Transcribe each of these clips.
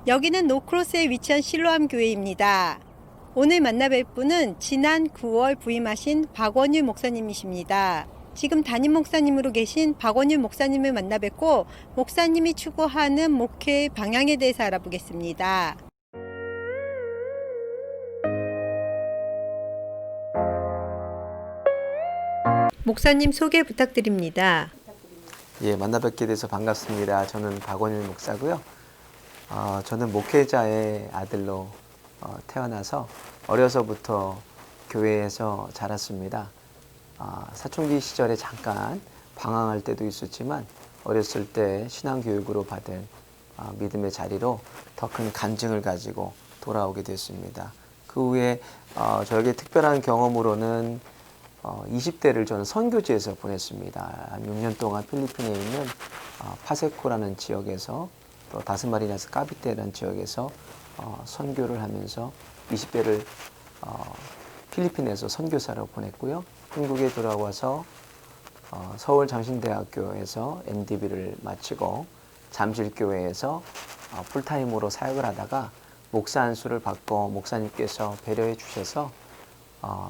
여기는 노크로스에 위치한 실로암 교회입니다. 오늘 만나뵐 분은 지난 9월 부임하신 박원율 목사님이십니다. 지금 담임 목사님으로 계신 박원율 목사님을 만나 뵙고 목사님이 추구하는 목회의 방향에 대해서 알아보겠습니다. 목사님 소개 부탁드립니다. 예, 만나 뵙게 돼서 반갑습니다. 저는 박원율 목사고요. 저는 목회자의 아들로 태어나서 어려서부터 교회에서 자랐습니다. 사춘기 시절에 잠깐 방황할 때도 있었지만 어렸을 때 신앙교육으로 받은 믿음의 자리로 더 큰 간증을 가지고 돌아오게 됐습니다. 그 후에 저에게 특별한 경험으로는 20대를 저는 선교지에서 보냈습니다. 한 6년 동안 필리핀에 있는 파세코라는 지역에서 또 다스마리나스 까비테라는 지역에서 선교를 하면서 20대를 필리핀에서 선교사로 보냈고요. 한국에 돌아와서 서울 장신대학교에서 MDB를 마치고 잠실교회에서 풀타임으로 사역을 하다가 목사 안수를 받고 목사님께서 배려해 주셔서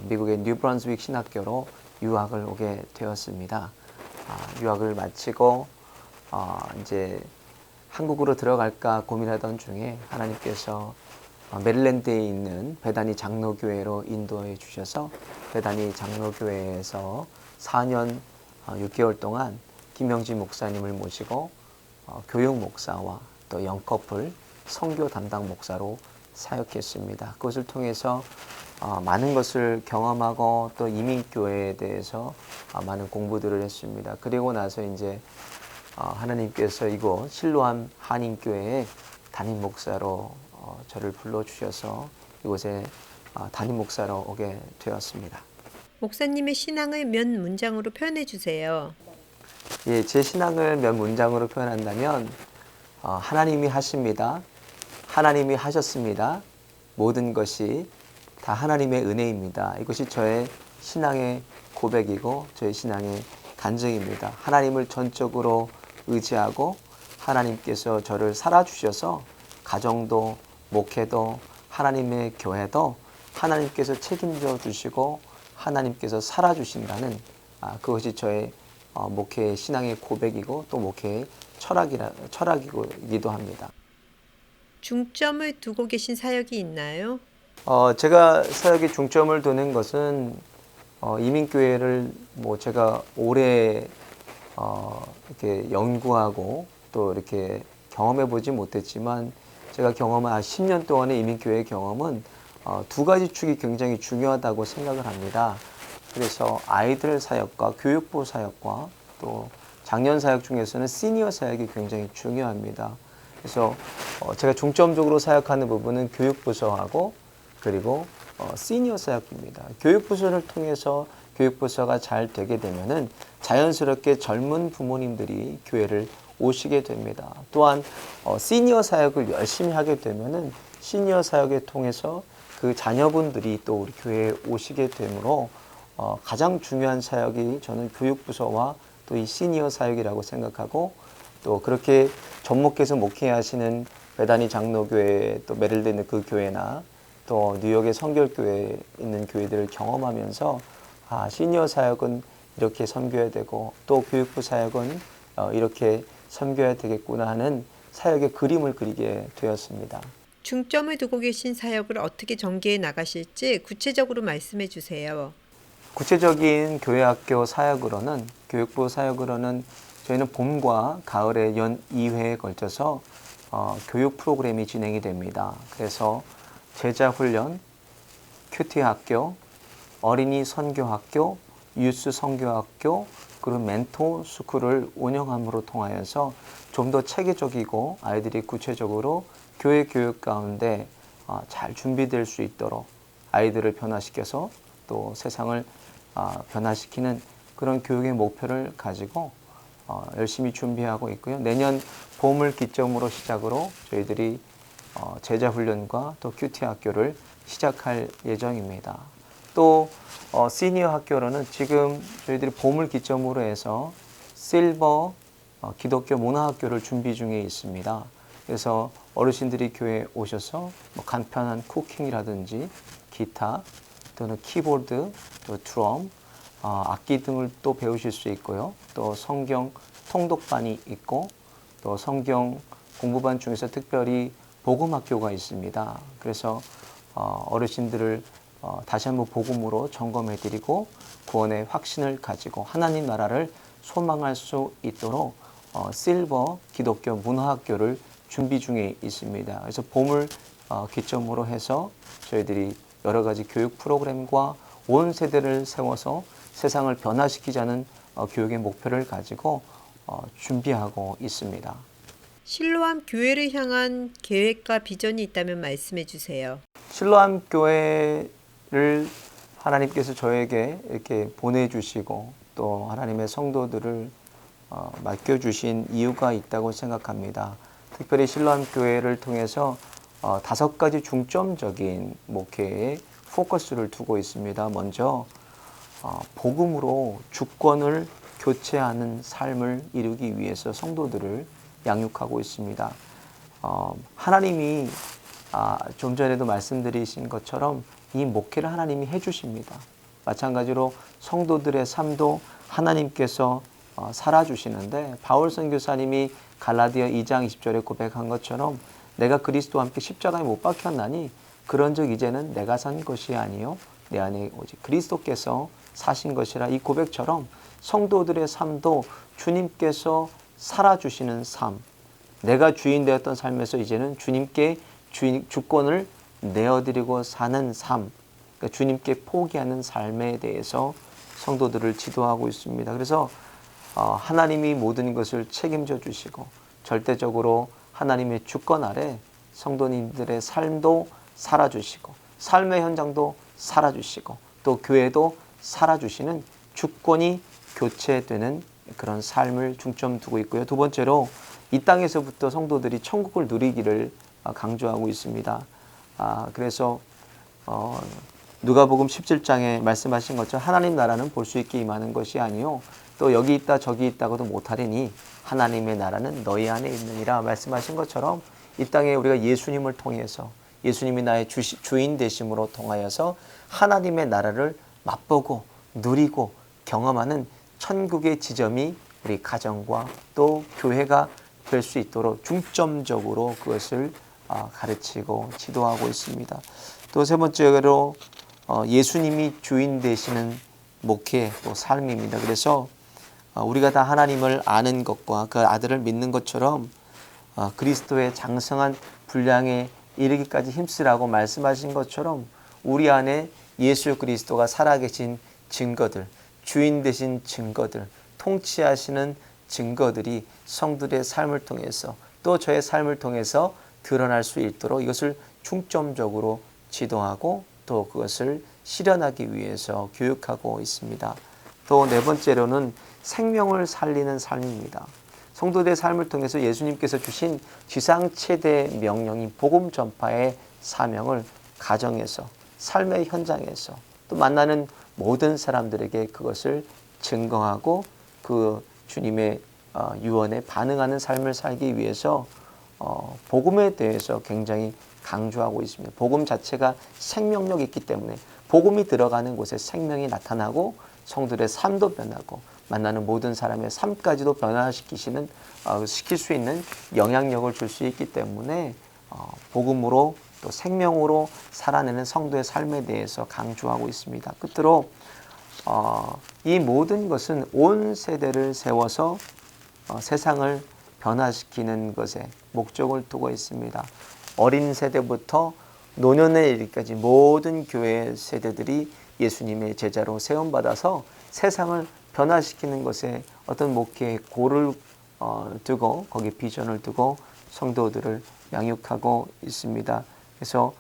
미국의 뉴브런스윅 신학교로 유학을 오게 되었습니다. 유학을 마치고 이제 한국으로 들어갈까 고민하던 중에 하나님께서 메릴랜드에 있는 베다니 장로교회로 인도해 주셔서 베다니 장로교회에서 4년 6개월 동안 김영진 목사님을 모시고 교육 목사와 또 영커플 선교 담당 목사로 사역했습니다. 그것을 통해서 많은 것을 경험하고 또 이민교회에 대해서 많은 공부들을 했습니다. 그리고 나서 이제 하나님께서 이곳 실로암 한인교회에 담임 목사로 저를 불러주셔서 이곳에 담임 목사로 오게 되었습니다. 목사님의 신앙을 몇 문장으로 표현해 주세요. 예, 제 신앙을 몇 문장으로 표현한다면 하나님이 하십니다. 하나님이 하셨습니다. 모든 것이 다 하나님의 은혜입니다. 이것이 저의 신앙의 고백이고 저의 신앙의 간증입니다. 하나님을 전적으로 의지하고 하나님께서 저를 살아주셔서 가정도 목회도 하나님의 교회도 하나님께서 책임져 주시고 하나님께서 살아주신다는 그것이 저의 목회의 신앙의 고백이고 또 목회의 철학이기도 합니다. 중점을 두고 계신 사역이 있나요? 제가 사역에 중점을 두는 것은 이민교회를 제가 오래 이렇게 연구하고 또 이렇게 경험해 보지 못했지만 제가 경험한 10년 동안의 이민교회의 경험은 두 가지 축이 굉장히 중요하다고 생각을 합니다. 그래서 아이들 사역과 교육부 사역과 또 장년 사역 중에서는 시니어 사역이 굉장히 중요합니다. 그래서 제가 중점적으로 사역하는 부분은 교육부서하고 그리고 시니어 사역입니다. 교육부서를 통해서 교육부서가 잘 되게 되면은 자연스럽게 젊은 부모님들이 교회를 오시게 됩니다. 또한 시니어 사역을 열심히 하게 되면은 시니어 사역을 통해서 그 자녀분들이 또 우리 교회에 오시게 되므로 가장 중요한 사역이 저는 교육부서와 또 이 시니어 사역이라고 생각하고 또 그렇게 접목해서 목회하시는 베다니 장로교회 또 메릴랜드 있는 그 교회나 또 뉴욕의 성결교회에 있는 교회들을 경험하면서 시니어 사역은 이렇게 섬겨야 되고 또 교육부 사역은 이렇게 섬겨야 되겠구나 하는 사역의 그림을 그리게 되었습니다. 중점을 두고 계신 사역을 어떻게 전개해 나가실지 구체적으로 말씀해 주세요. 구체적인 교회학교 사역으로는 교육부 사역으로는 저희는 봄과 가을에 연 2회에 걸쳐서 교육 프로그램이 진행이 됩니다. 그래서 제자훈련, 큐티학교, 어린이 선교학교, 유스 선교학교, 그리고 멘토 스쿨을 운영함으로 통하여서 좀 더 체계적이고 아이들이 구체적으로 교회 교육 가운데 잘 준비될 수 있도록 아이들을 변화시켜서 또 세상을 변화시키는 그런 교육의 목표를 가지고 열심히 준비하고 있고요. 내년 봄을 기점으로 시작으로 저희들이 제자훈련과 또 큐티 학교를 시작할 예정입니다. 또 시니어 학교로는 지금 저희들이 봄을 기점으로 해서 실버 기독교 문화학교를 준비 중에 있습니다. 그래서 어르신들이 교회에 오셔서 뭐 간편한 쿠킹이라든지 기타 또는 키보드 또 드럼 악기 등을 또 배우실 수 있고요. 또 성경 통독반이 있고 또 성경 공부반 중에서 특별히 복음학교가 있습니다. 그래서 어르신들을 다시 한번 복음으로 점검해 드리고 구원의 확신을 가지고 하나님 나라를 소망할 수 있도록 실버 기독교 문화학교를 준비 중에 있습니다. 그래서 봄을 기점으로 해서 저희들이 여러 가지 교육 프로그램과 온 세대를 세워서 세상을 변화시키자는 교육의 목표를 가지고 준비하고 있습니다. 실로암 교회를 향한 계획과 비전이 있다면 말씀해 주세요. 실로암 교회를 하나님께서 저에게 이렇게 보내주시고 또 하나님의 성도들을 맡겨주신 이유가 있다고 생각합니다. 특별히 실로암 교회를 통해서 5가지 중점적인 목회에 포커스를 두고 있습니다. 먼저 복음으로 주권을 교체하는 삶을 이루기 위해서 성도들을 양육하고 있습니다. 하나님이 좀 전에도 말씀드리신 것처럼 이 목회를 하나님이 해주십니다. 마찬가지로 성도들의 삶도 하나님께서 살아주시는데 바울 선교사님이 갈라디아 2장 20절에 고백한 것처럼 내가 그리스도와 함께 십자가에 못 박혔나니 그런즉 이제는 내가 산 것이 아니요 내 안에 오직 그리스도께서 사신 것이라. 이 고백처럼 성도들의 삶도 주님께서 살아주시는 삶, 내가 주인 되었던 삶에서 이제는 주님께 주권을 내어드리고 사는 삶, 그러니까 주님께 포기하는 삶에 대해서 성도들을 지도하고 있습니다. 그래서 하나님이 모든 것을 책임져 주시고 절대적으로 하나님의 주권 아래 성도님들의 삶도 살아주시고 삶의 현장도 살아주시고 또 교회도 살아주시는 주권이 교체되는 그런 삶을 중점 두고 있고요. 두 번째로 이 땅에서부터 성도들이 천국을 누리기를 강조하고 있습니다. 그래서 누가복음 17장에 말씀하신 것처럼 하나님 나라는 볼 수 있게 임하는 것이 아니요 또 여기 있다 저기 있다고도 못하리니 하나님의 나라는 너희 안에 있느니라 말씀하신 것처럼 이 땅에 우리가 예수님을 통해서 예수님이 나의 주인 되심으로 통하여서 하나님의 나라를 맛보고 누리고 경험하는 천국의 지점이 우리 가정과 또 교회가 될 수 있도록 중점적으로 그것을 가르치고 지도하고 있습니다. 또 세 번째로 예수님이 주인 되시는 목회 또 삶입니다. 그래서 우리가 다 하나님을 아는 것과 그 아들을 믿는 것처럼 그리스도의 장성한 분량에 이르기까지 힘쓰라고 말씀하신 것처럼 우리 안에 예수 그리스도가 살아계신 증거들, 주인 되신 증거들, 통치하시는 증거들이 성들의 삶을 통해서 또 저의 삶을 통해서 드러날 수 있도록 이것을 중점적으로 지도하고 또 그것을 실현하기 위해서 교육하고 있습니다. 또 네 번째로는 생명을 살리는 삶입니다. 성도들의 삶을 통해서 예수님께서 주신 지상 최대 명령인 복음 전파의 사명을 가정에서 삶의 현장에서 또 만나는 모든 사람들에게 그것을 증거하고 그 주님의 유언에 반응하는 삶을 살기 위해서 복음에 대해서 굉장히 강조하고 있습니다. 복음 자체가 생명력이 있기 때문에 복음이 들어가는 곳에 생명이 나타나고 성들의 삶도 변하고 만나는 모든 사람의 삶까지도 변화시키시는 시킬 수 있는 영향력을 줄 수 있기 때문에 복음으로 또 생명으로 살아내는 성도의 삶에 대해서 강조하고 있습니다. 끝으로 이 모든 것은 온 세대를 세워서 세상을 변화시키는 것에 목적을 두고 있습니다. 어린 세대부터 노년에 이르기까지 모든 교회 세대들이 예수님의 제자로 세움받아서 세상을 변화시키는 것에 어떤 목회의 고를 두고 거기에 비전을 두고 성도들을 양육하고 있습니다. 그래서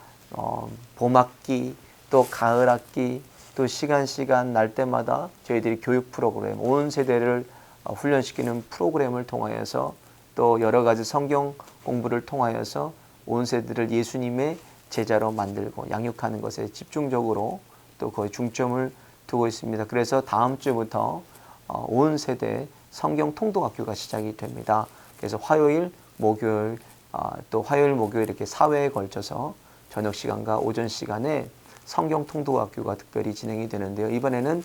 봄학기 또 가을학기 또 시간 날 때마다 저희들이 교육 프로그램 온 세대를 훈련시키는 프로그램을 통하여서 또 여러 가지 성경 공부를 통하여서 온 세대를 예수님의 제자로 만들고 양육하는 것에 집중적으로 또 거의 중점을 두고 있습니다. 그래서 다음 주부터 온 세대 성경 통독학교가 시작이 됩니다. 그래서 화요일, 목요일 또 화요일, 목요일 이렇게 사회에 걸쳐서 저녁 시간과 오전 시간에 성경 통독학교가 특별히 진행이 되는데요. 이번에는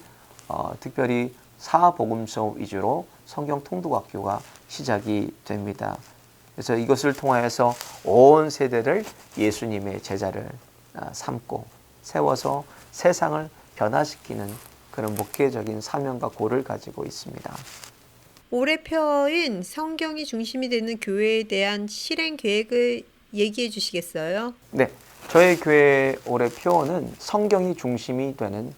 특별히 사복음서 위주로 성경 통독학교가 시작이 됩니다. 그래서 이것을 통하여서 온 세대를 예수님의 제자를 삼고 세워서 세상을 변화시키는 그런 목회적인 사명과 고를 가지고 있습니다. 올해 표인 성경이 중심이 되는 교회에 대한 실행 계획을 얘기해 주시겠어요? 네, 저희 교회 올해 표어는 성경이 중심이 되는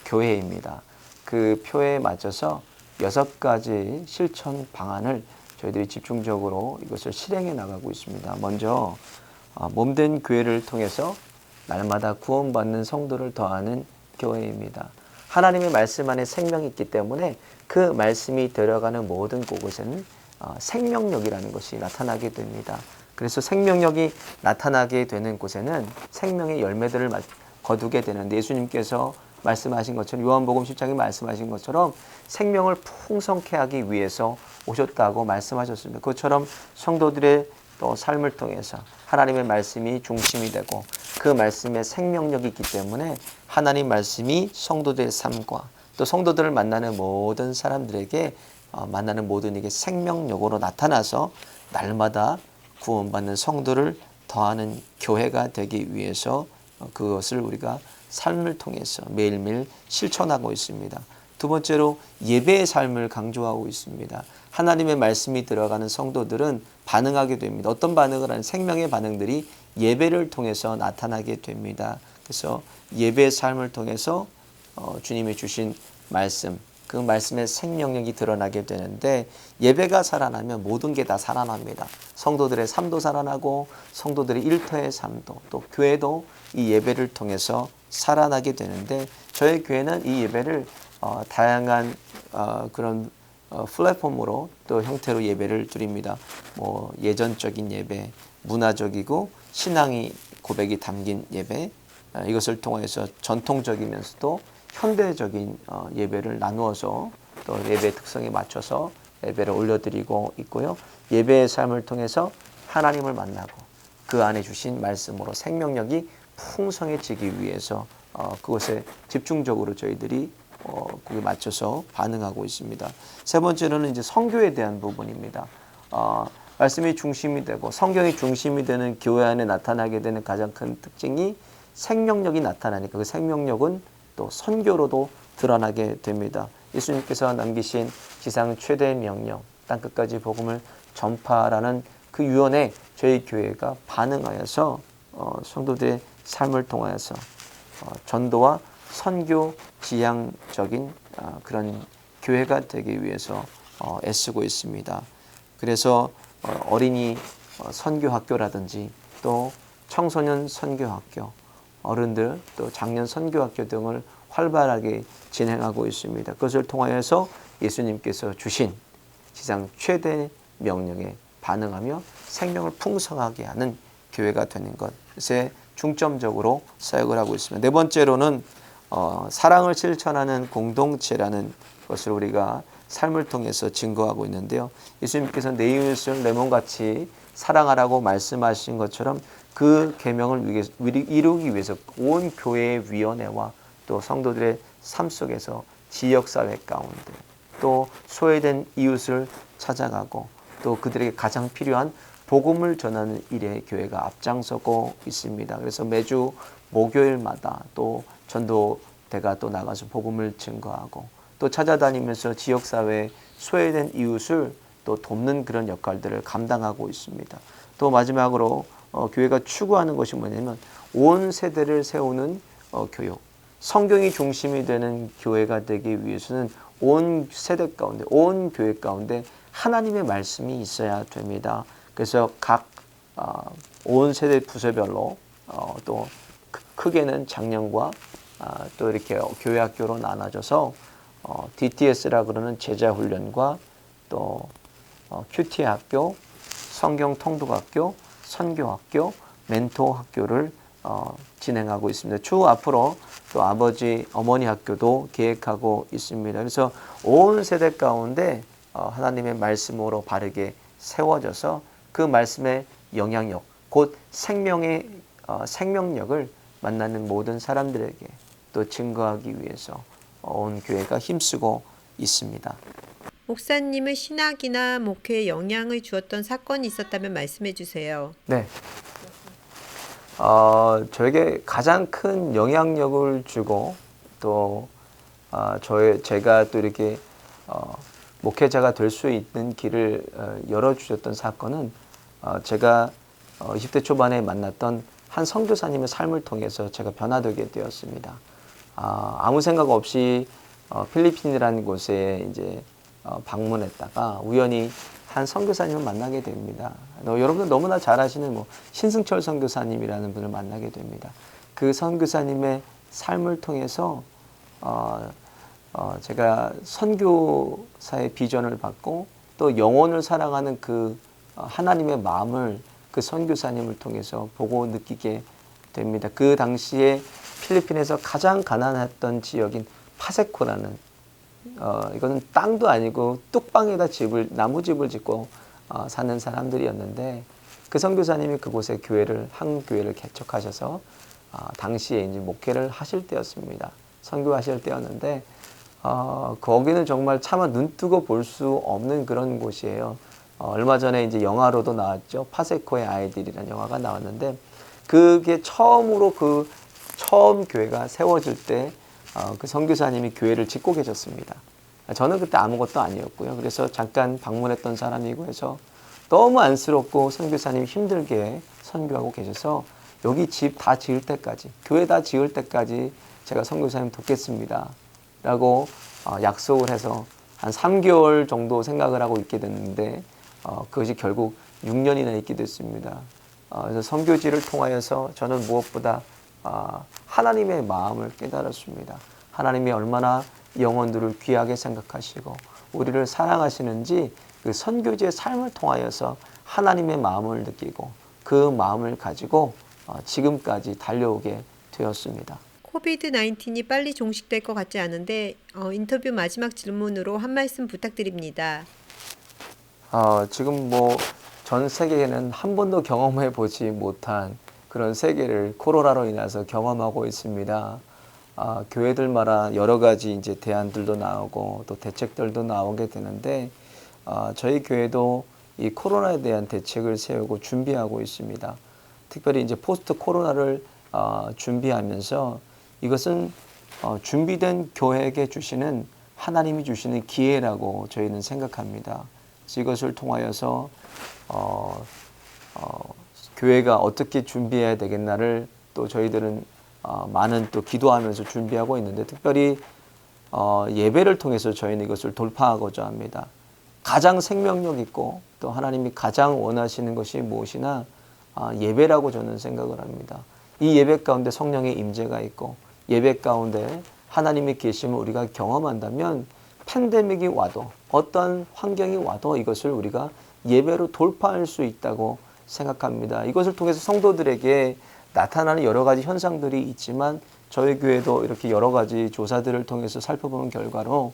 교회입니다. 그 표에 맞춰서 6가지 실천 방안을 저희들이 집중적으로 이것을 실행해 나가고 있습니다. 먼저 몸된 교회를 통해서 날마다 구원받는 성도를 더하는 교회입니다. 하나님의 말씀 안에 생명이 있기 때문에 그 말씀이 들어가는 모든 곳에는 생명력이라는 것이 나타나게 됩니다. 그래서 생명력이 나타나게 되는 곳에는 생명의 열매들을 거두게 되는데 예수님께서 말씀하신 것처럼 요한복음 10장에 말씀하신 것처럼 생명을 풍성케 하기 위해서 오셨다고 말씀하셨습니다. 그것처럼 성도들의 또 삶을 통해서 하나님의 말씀이 중심이 되고 그 말씀에 생명력이 있기 때문에 하나님 말씀이 성도들의 삶과 또 성도들을 만나는 모든 사람들에게 만나는 모든에게 생명력으로 나타나서 날마다 구원받는 성도를 더하는 교회가 되기 위해서 그것을 우리가 삶을 통해서 매일매일 실천하고 있습니다. 두 번째로 예배의 삶을 강조하고 있습니다. 하나님의 말씀이 들어가는 성도들은 반응하게 됩니다. 어떤 반응을 하는 생명의 반응들이 예배를 통해서 나타나게 됩니다. 그래서 예배의 삶을 통해서 주님이 주신 말씀, 그 말씀의 생명력이 드러나게 되는데 예배가 살아나면 모든 게 다 살아납니다. 성도들의 삶도 살아나고 성도들의 일터의 삶도 또 교회도 이 예배를 통해서 살아나게 되는데 저희 교회는 이 예배를 다양한 그런 플랫폼으로 또 형태로 예배를 드립니다. 뭐 예전적인 예배, 문화적이고 신앙이 고백이 담긴 예배, 이것을 통해서 전통적이면서도 현대적인 예배를 나누어서 또 예배 특성에 맞춰서 예배를 올려드리고 있고요. 예배의 삶을 통해서 하나님을 만나고 그 안에 주신 말씀으로 생명력이 풍성해지기 위해서 그것에 집중적으로 저희들이 거기에 맞춰서 반응하고 있습니다. 세 번째로는 이제 선교에 대한 부분입니다. 말씀이 중심이 되고 성경이 중심이 되는 교회 안에 나타나게 되는 가장 큰 특징이 생명력이 나타나니까 그 생명력은 또 선교로도 드러나게 됩니다. 예수님께서 남기신 지상 최대의 명령, 땅끝까지 복음을 전파라는 그 유언에 저희 교회가 반응하여서 성도들의 삶을 통하여서 전도와 선교 지향적인 그런 교회가 되기 위해서 애쓰고 있습니다. 그래서 어린이 선교학교라든지 또 청소년 선교학교, 어른들 또 장년 선교학교 등을 활발하게 진행하고 있습니다. 그것을 통하여서 예수님께서 주신 지상 최대 명령에 반응하며 생명을 풍성하게 하는 교회가 되는 것에 중점적으로 사역을 하고 있습니다. 네 번째로는 사랑을 실천하는 공동체라는 것을 우리가 삶을 통해서 증거하고 있는데요. 예수님께서 내 이웃을 내 몸같이 사랑하라고 말씀하신 것처럼 그 계명을 이루기 위해서 온 교회의 위원회와 또 성도들의 삶 속에서 지역사회 가운데 또 소외된 이웃을 찾아가고 또 그들에게 가장 필요한 복음을 전하는 일에 교회가 앞장서고 있습니다. 그래서 매주 목요일마다 또 전도대가 또 나가서 복음을 증거하고 또 찾아다니면서 지역사회에 소외된 이웃을 또 돕는 그런 역할들을 감당하고 있습니다. 또 마지막으로 교회가 추구하는 것이 뭐냐면 온 세대를 세우는 교육. 성경이 중심이 되는 교회가 되기 위해서는 온 세대 가운데, 온 교회 가운데 하나님의 말씀이 있어야 됩니다. 그래서 각 온 세대 부서별로 또 크게는 작년과 또 이렇게 교회 학교로 나눠져서 DTS라 그러는 제자 훈련과 또 QT 학교, 성경 통독학교, 선교학교, 멘토 학교를 진행하고 있습니다. 추후 앞으로 또 아버지, 어머니 학교도 계획하고 있습니다. 그래서 온 세대 가운데 하나님의 말씀으로 바르게 세워져서 그 말씀에 영향력, 곧 생명의 생명력을 만나는 모든 사람들에게 또 증거하기 위해서 온 교회가 힘쓰고 있습니다. 목사님의 신학이나 목회에 영향을 주었던 사건이 있었다면 말씀해 주세요. 네. 저에게 가장 큰 영향력을 주고 또 제가 또 이렇게 목회자가 될 수 있는 길을 열어주셨던 사건은 제가 20대 초반에 만났던 한 선교사님의 삶을 통해서 제가 변화되게 되었습니다. 아무 생각 없이 필리핀이라는 곳에 이제 방문했다가 우연히 한 선교사님을 만나게 됩니다. 여러분들 너무나 잘 아시는 신승철 선교사님이라는 분을 만나게 됩니다. 그 선교사님의 삶을 통해서 제가 선교사의 비전을 받고 또 영혼을 사랑하는 그 하나님의 마음을 그 선교사님을 통해서 보고 느끼게 됩니다. 그 당시에 필리핀에서 가장 가난했던 지역인 파세코라는 이거는 땅도 아니고 뚝방에다 나무집을 짓고 사는 사람들이었는데 그 선교사님이 그곳에 한 교회를 개척하셔서 당시에 이제 목회를 하실 때였습니다. 선교하실 때였는데 거기는 정말 차마 눈뜨고 볼 수 없는 그런 곳이에요. 얼마 전에 이제 영화로도 나왔죠. 파세코의 아이들이라는 영화가 나왔는데 그게 처음 교회가 세워질 때 그 선교사님이 교회를 짓고 계셨습니다. 저는 그때 아무것도 아니었고요. 그래서 잠깐 방문했던 사람이고 해서 너무 안쓰럽고 선교사님이 힘들게 선교하고 계셔서 여기 집 다 지을 때까지, 교회 다 지을 때까지 제가 선교사님 돕겠습니다 라고 약속을 해서 한 3개월 정도 생각을 하고 있게 됐는데 그것이 결국 6년이나 있게 됐습니다. 그래서 선교지를 통하여서 저는 무엇보다 하나님의 마음을 깨달았습니다. 하나님이 얼마나 영혼들을 귀하게 생각하시고 우리를 사랑하시는지 그 선교지의 삶을 통하여서 하나님의 마음을 느끼고 그 마음을 가지고 지금까지 달려오게 되었습니다. 코비드-19이 빨리 종식될 것 같지 않은데 인터뷰 마지막 질문으로 한 말씀 부탁드립니다. 지금 전 세계에는 한 번도 경험해 보지 못한 그런 세계를 코로나로 인해서 경험하고 있습니다. 교회들마다 여러 가지 이제 대안들도 나오고 또 대책들도 나오게 되는데 저희 교회도 이 코로나에 대한 대책을 세우고 준비하고 있습니다. 특별히 이제 포스트 코로나를 준비하면서 이것은 준비된 교회에게 주시는 하나님이 주시는 기회라고 저희는 생각합니다. 그래서 이것을 통하여서 교회가 어떻게 준비해야 되겠나를 또 저희들은 많은 또 기도하면서 준비하고 있는데 특별히 예배를 통해서 저희는 이것을 돌파하고자 합니다. 가장 생명력 있고 또 하나님이 가장 원하시는 것이 무엇이나 예배라고 저는 생각을 합니다. 이 예배 가운데 성령의 임재가 있고 예배 가운데 하나님의 계심을 우리가 경험한다면 팬데믹이 와도 어떤 환경이 와도 이것을 우리가 예배로 돌파할 수 있다고 생각합니다. 이것을 통해서 성도들에게 나타나는 여러 가지 현상들이 있지만 저희 교회도 이렇게 여러 가지 조사들을 통해서 살펴보는 결과로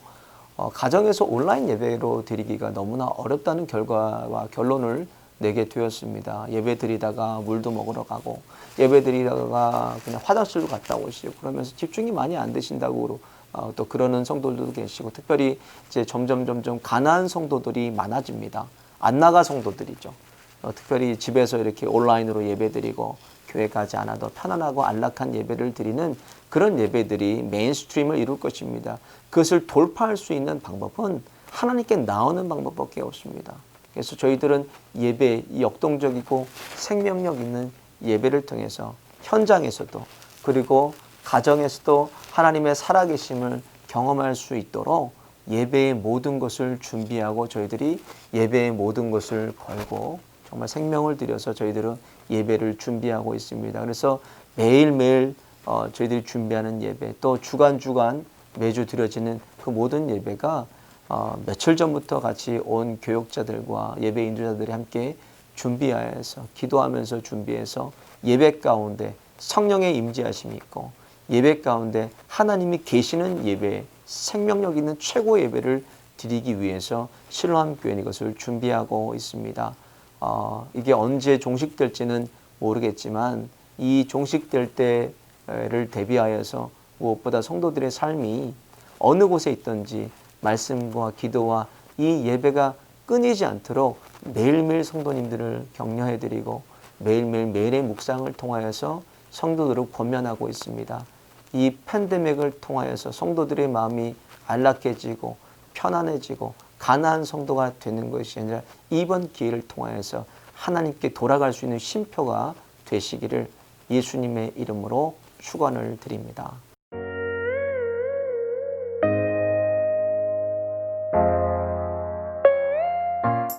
가정에서 온라인 예배로 드리기가 너무나 어렵다는 결과와 결론을 내게 되었습니다. 예배 드리다가 물도 먹으러 가고 예배 드리다가 그냥 화장실도 갔다 오시고 그러면서 집중이 많이 안 되신다고 또 그러는 성도들도 계시고 특별히 이제 점점 가난한 성도들이 많아집니다. 안 나가 성도들이죠. 특별히 집에서 이렇게 온라인으로 예배 드리고 교회 가지 않아도 편안하고 안락한 예배를 드리는 그런 예배들이 메인스트림을 이룰 것입니다. 그것을 돌파할 수 있는 방법은 하나님께 나오는 방법밖에 없습니다. 그래서 저희들은 예배, 역동적이고 생명력 있는 예배를 통해서 현장에서도 그리고 가정에서도 하나님의 살아계심을 경험할 수 있도록 예배의 모든 것을 준비하고 저희들이 예배의 모든 것을 걸고 정말 생명을 들여서 저희들은 예배를 준비하고 있습니다. 그래서 매일매일 저희들이 준비하는 예배 또 주간 매주 드려지는 그 모든 예배가 며칠 전부터 같이 온 교육자들과 예배 인도자들이 함께 준비하여서 기도하면서 준비해서 예배 가운데 성령의 임재하심이 있고 예배 가운데 하나님이 계시는 예배 생명력 있는 최고의 예배를 드리기 위해서 실로암 교회는 이것을 준비하고 있습니다. 이게 언제 종식될지는 모르겠지만 이 종식될 때를 대비하여서 무엇보다 성도들의 삶이 어느 곳에 있든지 말씀과 기도와 이 예배가 끊이지 않도록 매일매일 성도님들을 격려해드리고 매일매일 매일의 묵상을 통하여서 성도들을 권면하고 있습니다. 이 팬데믹을 통하여서 성도들의 마음이 안락해지고 편안해지고 가난한 성도가 되는 것이 아니라 이번 기회를 통하여서 하나님께 돌아갈 수 있는 쉼표가 되시기를 예수님의 이름으로 축원을 드립니다.